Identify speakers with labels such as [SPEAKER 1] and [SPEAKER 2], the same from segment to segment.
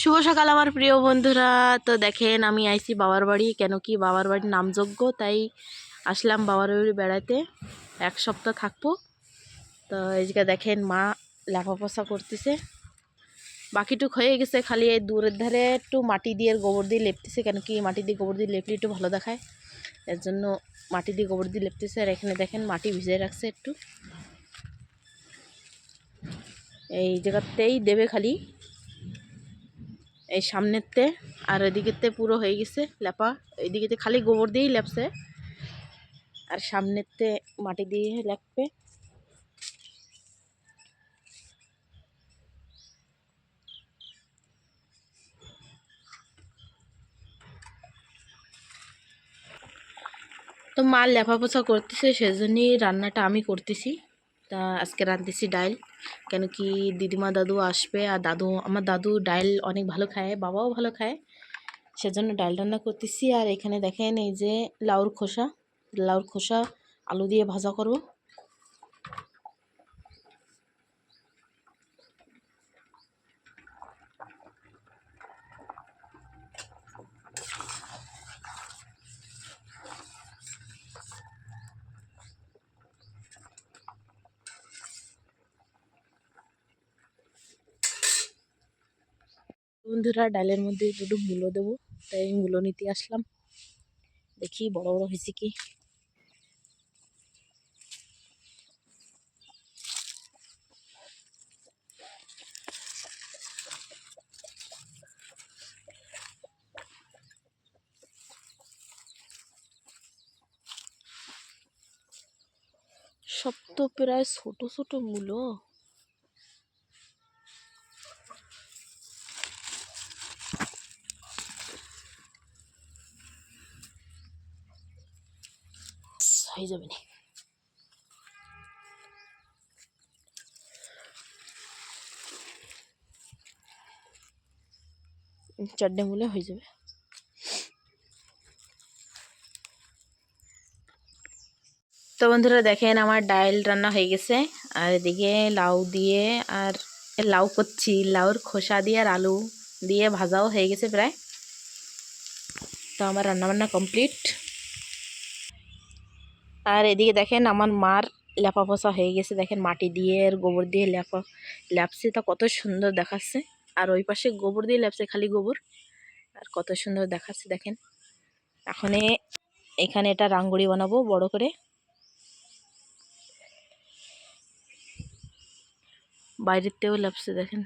[SPEAKER 1] শুভ সকাল আমার প্রিয় বন্ধুরা। তো দেখেন আমি আইছি বাবার বাড়ি, কেন কি বাবার বাড়ির নামযজ্ঞ, তাই আসলাম বাবার বাড়ি বেড়াতে। এক সপ্তাহ থাকবো। তো এইদিকে দেখেন মা লেপা করতেছে, বাকিটুক হয়ে গেছে, খালি এই দূরের ধারে একটু মাটি দিয়ে গোবর দিয়ে লেপতেছে, কেন কি মাটি দিয়ে গোবর দিয়ে লেপলে একটু ভালো দেখায়, এর জন্য মাটি দিয়ে গোবর দিয়ে লেপতেছে। আর এখানে দেখেন মাটি ভিজিয়ে রাখছে একটু, এই জায়গাতেই দেবে খালি এই সামনেরতে। আর এদিকেতে পুরো হয়ে গেছে লেপা, এইদিকেতে খালি গোবর দিয়েই লেপছে, আর সামনেরতে মাটি দিয়ে লেপবে। তো মা লেপা পোছা করতেছে, সেজন্যই রান্নাটা আমি করতেছি। তা আজকে রাঁধতেছি ডাইল, কেন কি দিদিমা দাদু আসবে, আর আমার দাদু ডাইল অনেক ভালো খায়, বাবাও ভালো খায়, সেজন্য ডাল রান্না করতেছি। আর এখানে দেখেন এই যে লাউর খোসা আলু দিয়ে ভাজা করব। বন্ধুরা ডালের মধ্যে দুটো মূলো দেবো, তাই মূলো নিতে আসলাম, দেখি বড় বড় হয়েছে কি। সব তো প্রায় ছোট ছোট মূলো। হয়ে যাবে না, চারটে মূলে হয়ে যাবে। তো বন্ধুরা দেখেন আমার ডাল রান্না হয়ে গেছে, আর এদিকে লাউ দিয়ে আর লাউ করছি, লাউর খোসা দিয়ে আর আলু দিয়ে ভাজাও হয়ে গেছে প্রায়। তো আমার রান্নাবান্না কমপ্লিট। আর এদিকে দেখেন আমার মার লেপা পোছা হয়ে গেছে, দেখেন মাটি দিয়ে আর গোবর দিয়ে লেপছে, তা কত সুন্দর দেখাচ্ছে। আর ওই পাশে গোবর দিয়ে লেপছে, খালি গোবর, আর কত সুন্দর দেখাচ্ছে দেখেন। এখন এখানে এটা রাঙ্গুড়ি বানাবো বড় করে। বাইরেতেও লেপছে দেখেন।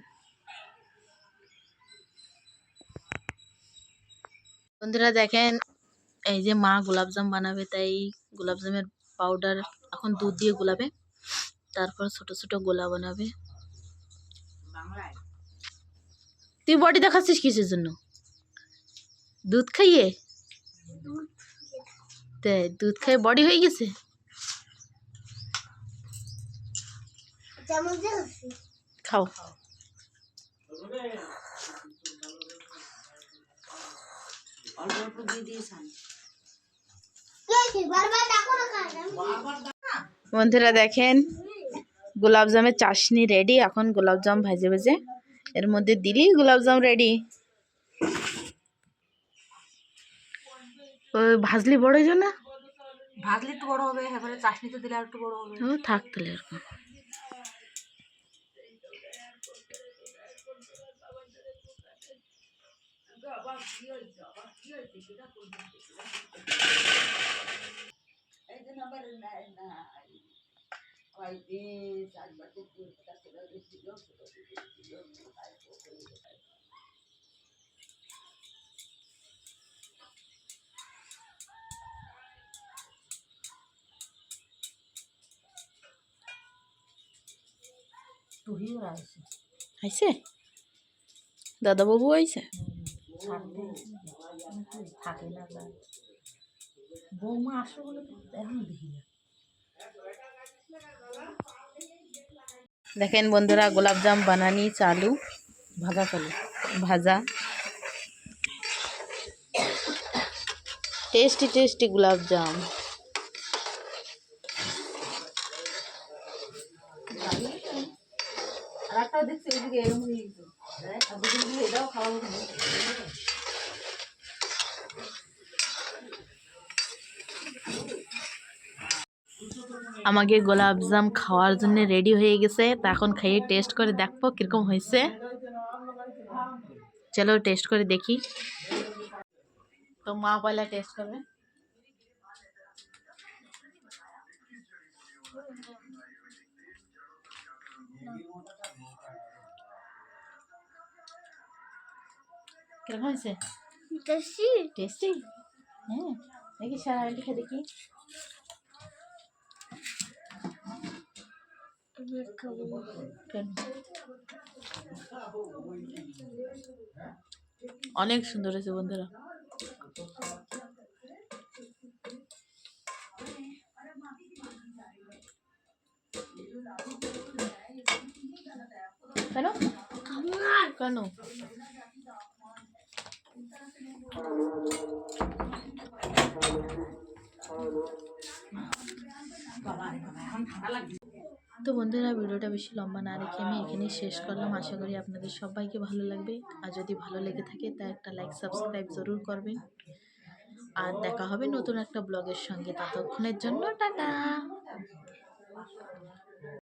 [SPEAKER 1] বন্ধুরা দেখেন এই যে মা গোলাপজাম বানাবে, তাই গোলাপজামের পাউডার এখন দুধ দিয়ে গোলাবে, তারপর ছোট ছোট গোলা বানাবে। তুই বডি দেখাচ্ছিস কিসের জন্য? দুধ খাইয়ে? তাই দুধ খাইয়ে বডি হয়ে গেছে? খাও। বন্ধুরা দেখেন গোলাপজামের চাশনি রেডি, এখন গোলাপজাম ভাজে ভাজে এর মধ্যে দিলি গোলাপজাম রেডি। ভাজলি বড় হয়ে না?
[SPEAKER 2] ভাজলে একটু বড় হবে, এবারে চাশনিতে দিলে আর একটু বড় হবে।
[SPEAKER 1] ও থাক তাহলে এরকম। আইছে দাদা বাবু আইছে,
[SPEAKER 2] থাকে না বৌমা আসবে বলে এখন দেখি না।
[SPEAKER 1] দেখেন বন্ধুরা গোলাপজাম বানানি চালু, ভাজা টেস্টি টেস্টি গোলাপজাম।
[SPEAKER 2] আর একটা দেখছি ওইদিকে এরকম এটাও খাওয়া
[SPEAKER 1] আমাকে গোলাপজাম খাওয়ার জন্য রেডি হয়ে গেছে, তা এখন খেয়ে টেস্ট করে দেখবো কিরকম হয়েছে। চলো টেস্ট করে দেখি। তো মা পয়লা টেস্ট করবে। কিরকম হয়েছে?
[SPEAKER 2] টেস্টি।
[SPEAKER 1] টেস্টি। হ্যাঁ, দেখি সারা লিখে দেখি। কেন? অনেক সুন্দর হয়েছে বন্ধুরা। কেন কেন? তো বন্ধুরা, ভিডিওটা বেশি লম্বা না রেখে আমি এখানেই শেষ করলাম। আশা করি আপনাদের সবাইকে ভালো লাগবে। আর যদি ভালো লেগে থাকে তা একটা লাইক সাবস্ক্রাইব জরুর করবেন। আর দেখা হবে নতুন একটা ব্লগের সঙ্গে। ততক্ষণের জন্য টাটা।